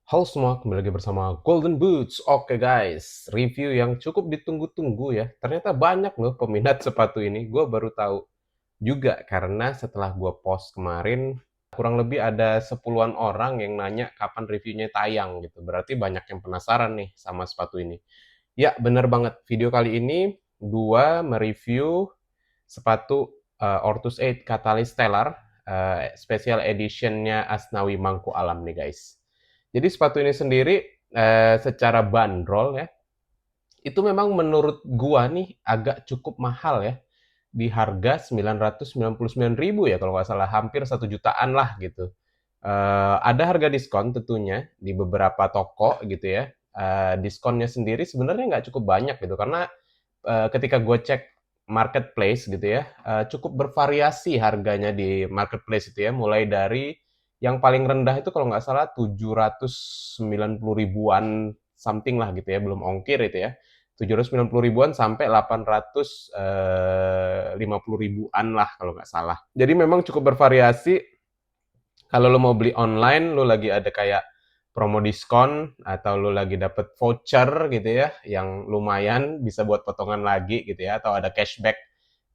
Halo semua, kembali lagi bersama Golden Boots. Oke guys, review yang cukup ditunggu-tunggu ya. Ternyata banyak loh peminat sepatu ini. Gue baru tahu juga karena setelah gue post kemarin, kurang lebih ada 10-an orang yang nanya kapan reviewnya tayang gitu. Berarti banyak yang penasaran nih sama sepatu ini. Ya, bener banget. Video kali ini gue mereview sepatu Ortus 8 Catalyst Stellar special editionnya Asnawi Mangku Alam nih guys. Jadi sepatu ini sendiri secara bandrol ya, itu memang menurut gua nih agak cukup mahal ya. Di harga 999.000 ya kalau nggak salah, hampir 1 jutaan lah gitu. Ada harga diskon tentunya di beberapa toko gitu ya. Diskonnya sendiri sebenarnya nggak cukup banyak gitu karena ketika gue cek marketplace gitu ya, cukup bervariasi harganya di marketplace itu ya, mulai dari yang paling rendah itu kalau nggak salah 790 ribuan something lah gitu ya, belum ongkir itu ya. 790 ribuan sampai 850 ribuan lah kalau nggak salah. Jadi memang cukup bervariasi. Kalau lo mau beli online, lo lagi ada kayak promo diskon atau lo lagi dapet voucher gitu ya, yang lumayan bisa buat potongan lagi gitu ya, atau ada cashback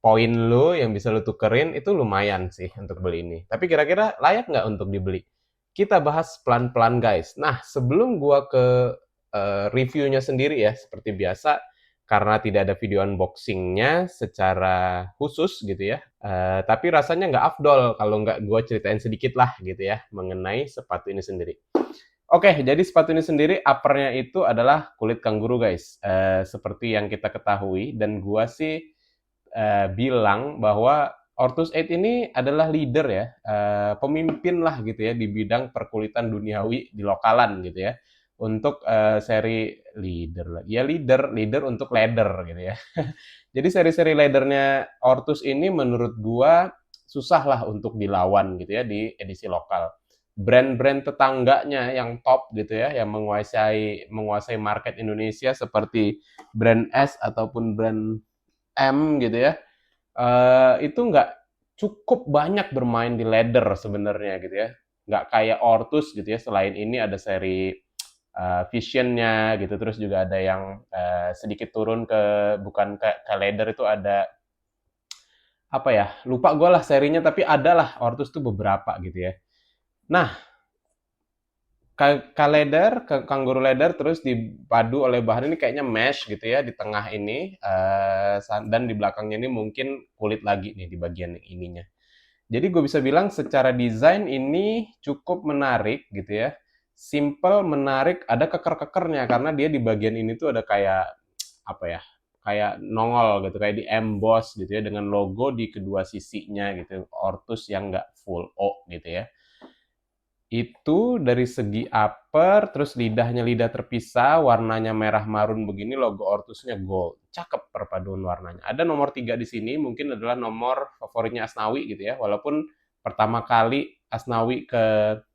poin lo yang bisa lo tukerin, itu lumayan sih untuk beli ini. Tapi kira-kira layak nggak untuk dibeli? Kita bahas pelan-pelan guys. Nah, sebelum gua ke reviewnya sendiri ya, seperti biasa, karena tidak ada video unboxingnya secara khusus gitu ya. Tapi rasanya nggak afdol kalau nggak gue ceritain sedikit lah gitu ya mengenai sepatu ini sendiri. Oke, jadi sepatu ini sendiri uppernya itu adalah kulit kanguru guys. Seperti yang kita ketahui dan gue sih bilang bahwa Ortus 8 ini adalah leader ya, pemimpin lah gitu ya di bidang perkulitan duniawi di lokalan gitu ya. Untuk seri leader lah, ya leader untuk leather gitu ya. Jadi seri-seri leathernya Ortus ini menurut gua susah lah untuk dilawan gitu ya di edisi lokal. Brand-brand tetangganya yang top gitu ya, yang menguasai market Indonesia seperti brand S ataupun brand M gitu ya, itu nggak cukup banyak bermain di leather sebenarnya gitu ya. Nggak kayak Ortus gitu ya. Selain ini ada seri Visionnya gitu, terus juga ada yang sedikit turun ke bukan ke leather itu ada apa ya? Lupa gue lah serinya tapi ada lah Ortus tuh beberapa gitu ya. Nah, leather, ke kangguru leather terus dipadu oleh bahan ini kayaknya mesh gitu ya di tengah ini dan di belakangnya ini mungkin kulit lagi nih di bagian ininya. Jadi gue bisa bilang secara desain ini cukup menarik gitu ya. Simple, menarik, ada keker-kekernya karena dia di bagian ini tuh ada kayak apa ya? Kayak nongol gitu, kayak di emboss gitu ya dengan logo di kedua sisinya gitu. Ortus yang nggak full O gitu ya. Itu dari segi upper, terus lidahnya lidah terpisah, warnanya merah marun begini, logo Ortusnya gold. Cakep perpaduan warnanya. Ada nomor 3 di sini, mungkin adalah nomor favoritnya Asnawi gitu ya. Walaupun pertama kali Asnawi ke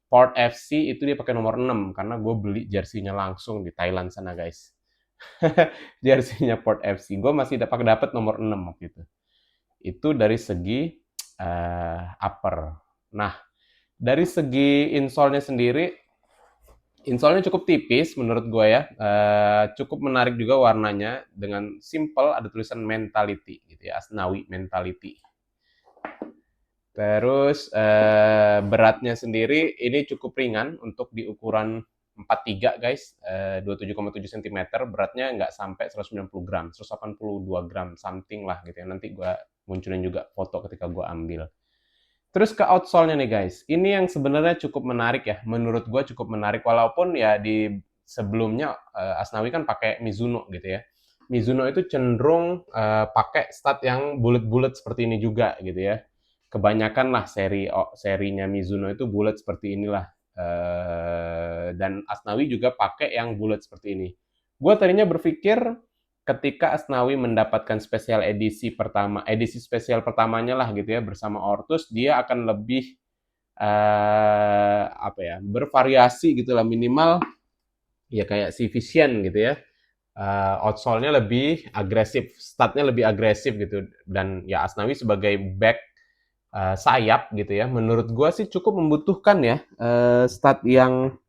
Port FC itu dia pakai nomor 6 karena gue beli jersinya langsung di Thailand sana guys. Jersinya Port FC. Gue masih dapat nomor 6 waktu itu. Itu dari segi upper. Nah, dari segi insole-nya sendiri, insole-nya cukup tipis menurut gue ya. Cukup menarik juga warnanya dengan simple ada tulisan mentality gitu ya, Asnawi mentality. Terus beratnya sendiri ini cukup ringan untuk di ukuran 43 guys, 27,7 cm, beratnya nggak sampai 190 gram, 182 gram something lah gitu ya. Nanti gue munculin juga foto ketika gue ambil. Terus ke outsole-nya nih guys, ini yang sebenarnya cukup menarik ya, menurut gue cukup menarik walaupun ya di sebelumnya Asnawi kan pakai Mizuno gitu ya. Mizuno itu cenderung pakai stud yang bulat-bulat seperti ini juga gitu ya. Kebanyakan lah serinya Mizuno itu bulat seperti inilah. Dan Asnawi juga pakai yang bulat seperti ini. Gue tadinya berpikir ketika Asnawi mendapatkan spesial edisi spesial pertamanya lah gitu ya bersama Ortus, dia akan lebih apa ya, bervariasi gitu lah, minimal ya kayak si Vision gitu ya. Outsole-nya lebih agresif, statnya lebih agresif gitu, dan ya Asnawi sebagai back sayap gitu ya, menurut gua sih cukup membutuhkan ya stat yang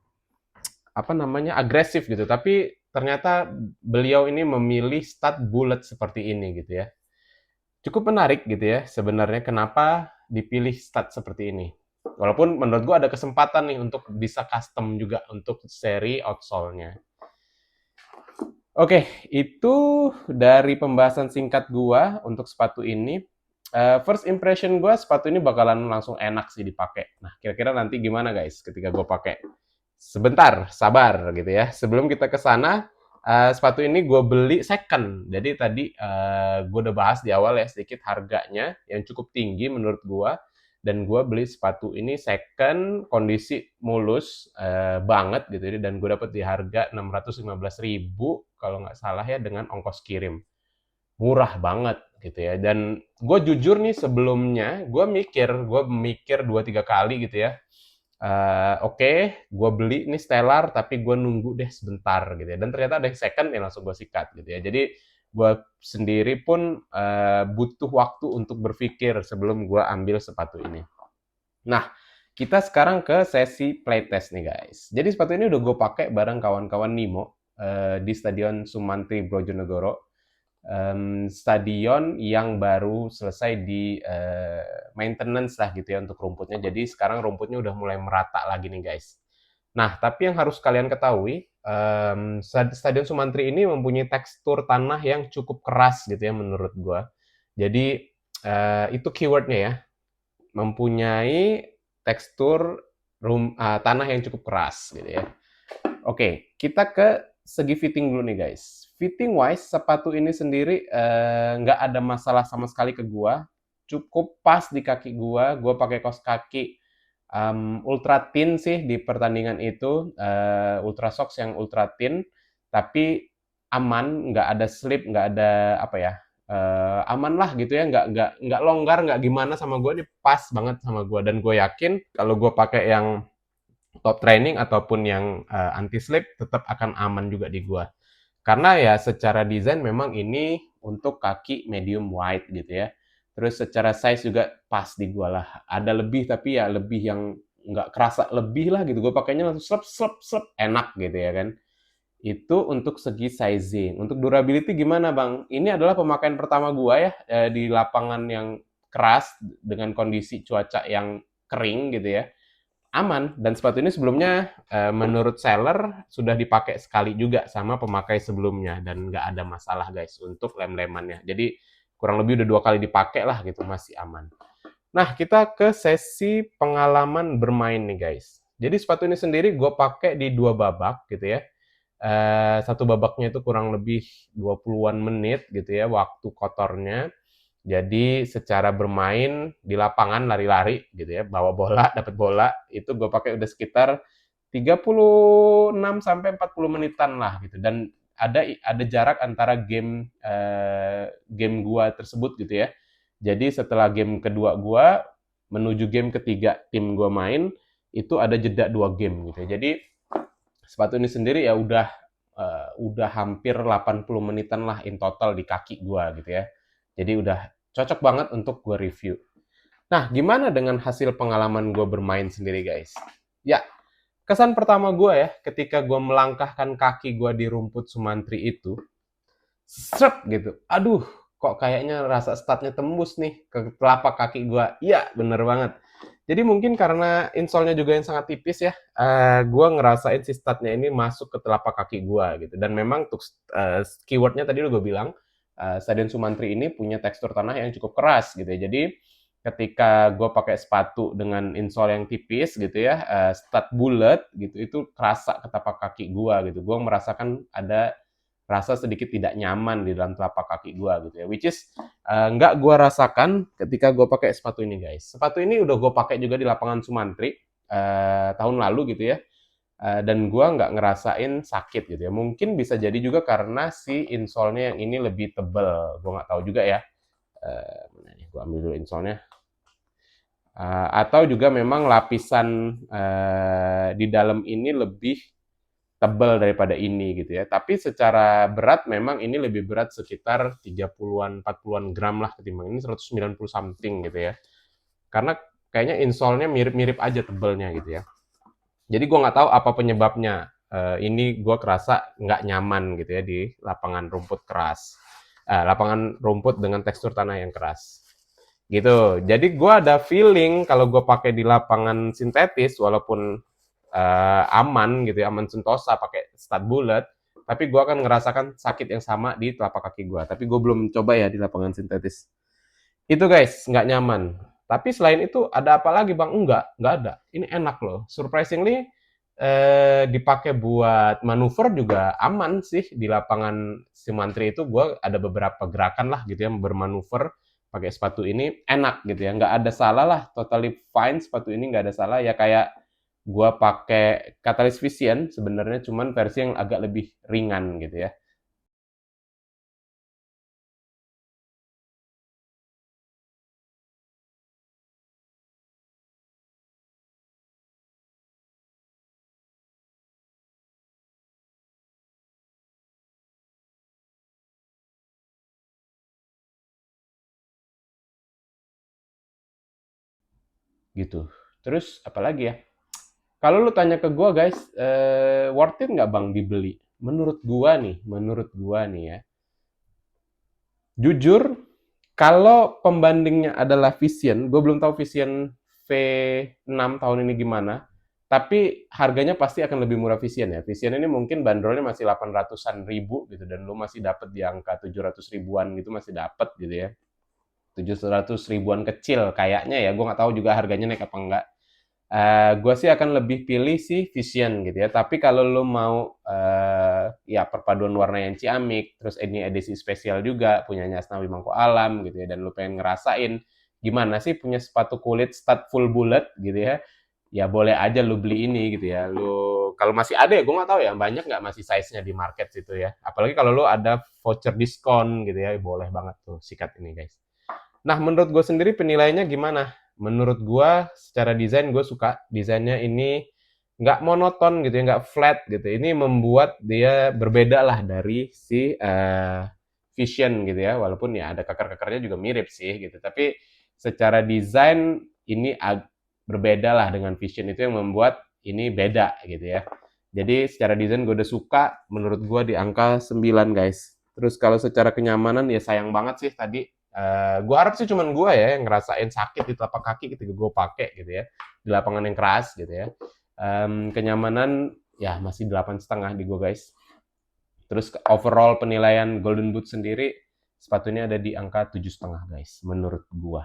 apa namanya, agresif gitu, tapi ternyata beliau ini memilih stud bullet seperti ini gitu ya. Cukup menarik gitu ya sebenarnya kenapa dipilih stud seperti ini. Walaupun menurut gua ada kesempatan nih untuk bisa custom juga untuk seri outsole-nya. Oke, itu dari pembahasan singkat gua untuk sepatu ini. First impression gua sepatu ini bakalan langsung enak sih dipakai. Nah, kira-kira nanti gimana guys ketika gua pakai? Sebentar, sabar gitu ya. Sebelum kita ke sana, sepatu ini gue beli second. Jadi tadi gue udah bahas di awal ya sedikit harganya yang cukup tinggi menurut gue. Dan gue beli sepatu ini second, kondisi mulus banget gitu ya. Dan gue dapet di harga 615.000 kalau nggak salah ya dengan ongkos kirim. Murah banget gitu ya. Dan gue jujur nih sebelumnya gue mikir 2-3 kali gitu ya. Oke, gue beli nih Stellar, tapi gue nunggu deh sebentar gitu ya. Dan ternyata ada yang second yang langsung gue sikat gitu ya. Jadi gue sendiri pun butuh waktu untuk berpikir sebelum gue ambil sepatu ini. Nah, kita sekarang ke sesi playtest nih guys. Jadi sepatu ini udah gue pakai bareng kawan-kawan Nimo di Stadion Sumantri Brojonegoro. Stadion yang baru selesai di maintenance lah gitu ya untuk rumputnya. Jadi sekarang rumputnya udah mulai merata lagi nih guys. Nah, tapi yang harus kalian ketahui, Stadion Sumantri ini mempunyai tekstur tanah yang cukup keras gitu ya menurut gua. Jadi itu keywordnya ya, mempunyai tekstur tanah yang cukup keras gitu ya. Oke, kita ke segi fitting dulu nih guys. Fitting wise, sepatu ini sendiri nggak ada masalah sama sekali ke gua. Cukup pas di kaki gua. Gua pakai kaos kaki ultra thin sih di pertandingan itu. Ultra socks yang ultra thin, tapi aman, nggak ada slip, nggak ada apa ya. Aman lah gitu ya, nggak longgar, nggak gimana sama gua nih pas banget sama gua dan gue yakin kalau gue pakai yang top training ataupun yang anti slip tetap akan aman juga di gua. Karena ya secara desain memang ini untuk kaki medium wide gitu ya. Terus secara size juga pas di gua lah. Ada lebih tapi ya lebih yang nggak kerasa lebih lah gitu. Gue pakainya langsung slep slep slep enak gitu ya kan. Itu untuk segi sizing. Untuk durability gimana bang? Ini adalah pemakaian pertama gua ya di lapangan yang keras dengan kondisi cuaca yang kering gitu ya, aman. Dan sepatu ini sebelumnya menurut seller sudah dipakai sekali juga sama pemakai sebelumnya dan nggak ada masalah guys untuk lem-lemannya. Jadi kurang lebih udah 2 kali dipakai lah gitu, masih aman. Nah, kita ke sesi pengalaman bermain nih guys. Jadi sepatu ini sendiri gue pakai di 2 babak gitu ya. Satu babaknya itu kurang lebih 20-an menit gitu ya waktu kotornya. Jadi secara bermain di lapangan lari-lari gitu ya, bawa bola, dapat bola, itu gue pakai udah sekitar 36 sampai 40 menitan lah gitu. Dan ada jarak antara game gua tersebut gitu ya. Jadi setelah game kedua gua menuju game ketiga tim gua main, itu ada jeda 2 game gitu ya. Jadi sepatu ini sendiri ya udah hampir 80 menitan lah in total di kaki gua gitu ya. Jadi udah cocok banget untuk gua review. Nah, gimana dengan hasil pengalaman gua bermain sendiri guys? Ya, kesan pertama gua ya ketika gua melangkahkan kaki gua di rumput Sumantri itu, srep gitu. Aduh, kok kayaknya rasa statnya tembus nih ke telapak kaki gua. Iya, bener banget. Jadi mungkin karena insole-nya juga yang sangat tipis ya, gua ngerasain si statnya ini masuk ke telapak kaki gua gitu. Dan memang untuk keywordnya tadi udah gue bilang, Stadion Sumantri ini punya tekstur tanah yang cukup keras gitu ya. Jadi ketika gue pakai sepatu dengan insole yang tipis gitu ya, stud bulat gitu, itu kerasa ke tapak kaki gua gitu. Gua merasakan ada rasa sedikit tidak nyaman di dalam telapak kaki gua gitu ya. Which is nggak gua rasakan ketika gua pakai sepatu ini guys. Sepatu ini udah gua pakai juga di lapangan Sumantri tahun lalu gitu ya. Dan gua nggak ngerasain sakit gitu ya. Mungkin bisa jadi juga karena si insole-nya yang ini lebih tebel. Gua nggak tahu juga ya. Mana nih? Gua ambil dulu insole-nya. Atau juga memang lapisan di dalam ini lebih tebal daripada ini gitu ya. Tapi secara berat memang ini lebih berat sekitar 30-an 40-an gram lah ketimbang ini 190 something gitu ya. Karena kayaknya insole-nya mirip-mirip aja tebelnya gitu ya. Jadi gue nggak tahu apa penyebabnya. ini gue kerasa nggak nyaman gitu ya di lapangan rumput keras. Lapangan rumput dengan tekstur tanah yang keras. Gitu. Jadi gue ada feeling kalau gue pakai di lapangan sintetis, walaupun aman gitu ya, aman sentosa pakai stud bulat, tapi gue akan ngerasakan sakit yang sama di telapak kaki gue. Tapi gue belum coba ya di lapangan sintetis. Itu guys, nggak nyaman. Tapi selain itu ada apa lagi bang? Nggak ada. Ini enak loh. Surprisingly, dipakai buat manuver juga aman sih di lapangan Simantri itu. Gue ada beberapa gerakan lah gitu ya bermanuver pakai sepatu ini enak gitu ya. Nggak ada salah lah, totally fine sepatu ini nggak ada salah. Ya kayak gue pakai Catalyst Vision sebenarnya, cuman versi yang agak lebih ringan gitu ya. Gitu. Terus apalagi ya? Kalau lu tanya ke gua guys, worth it nggak bang dibeli? Menurut gua nih ya, jujur, kalau pembandingnya adalah Vision, gue belum tahu Vision V6 tahun ini gimana, tapi harganya pasti akan lebih murah Vision ya. Vision ini mungkin bandrolnya masih 800-an ribu gitu, dan lu masih dapat di angka 700 ribuan gitu, masih dapat gitu ya. 700 ribuan kecil kayaknya ya, gue nggak tahu juga harganya naik apa enggak. Gue sih akan lebih pilih si Vision gitu ya. Tapi kalau lo mau ya perpaduan warna yang ciamik, terus ini edisi spesial juga punyanya Asnawi Mangko Alam gitu ya, dan lo pengen ngerasain gimana sih punya sepatu kulit stud full bullet gitu ya, ya boleh aja lo beli ini gitu ya. Lo kalau masih ada ya, gue nggak tahu ya banyak nggak masih size-nya di market situ ya. Apalagi kalau lo ada voucher diskon gitu ya, boleh banget tuh sikat ini guys. Nah, menurut gue sendiri penilaiannya gimana? Menurut gue secara desain gue suka. Desainnya ini nggak monoton gitu ya, nggak flat gitu. Ini membuat dia berbeda lah dari si Vision gitu ya. Walaupun ya ada keker-kekernya juga mirip sih gitu. Tapi secara desain ini berbeda lah dengan Vision, itu yang membuat ini beda gitu ya. Jadi secara desain gue udah suka, menurut gue di angka 9 guys. Terus kalau secara kenyamanan ya sayang banget sih tadi. Gue harap sih cuman gue ya yang ngerasain sakit di telapak kaki ketika gue pakai gitu ya di lapangan yang keras gitu ya. Kenyamanan ya masih 8,5 di gue guys. Terus overall penilaian Golden Boot sendiri sepatunya ada di angka 7,5 guys menurut gue.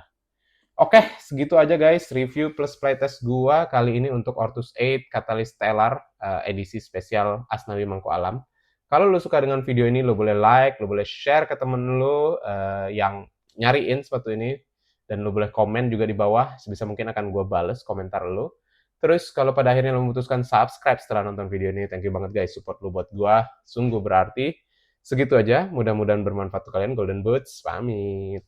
Oke, segitu aja guys review plus playtest gua kali ini untuk Ortus 8 Catalyst Stellar edisi spesial Asnawi Mangko Alam. Kalau lu suka dengan video ini, lu boleh like, lu boleh share ke temen lu yang nyariin sepatu ini, dan lu boleh komen juga di bawah, sebisa mungkin akan gua bales komentar lu. Terus kalau pada akhirnya lu memutuskan subscribe setelah nonton video ini, thank you banget guys, support lu buat gua sungguh berarti. Segitu aja, mudah-mudahan bermanfaat untuk kalian. Golden Boots, pamit.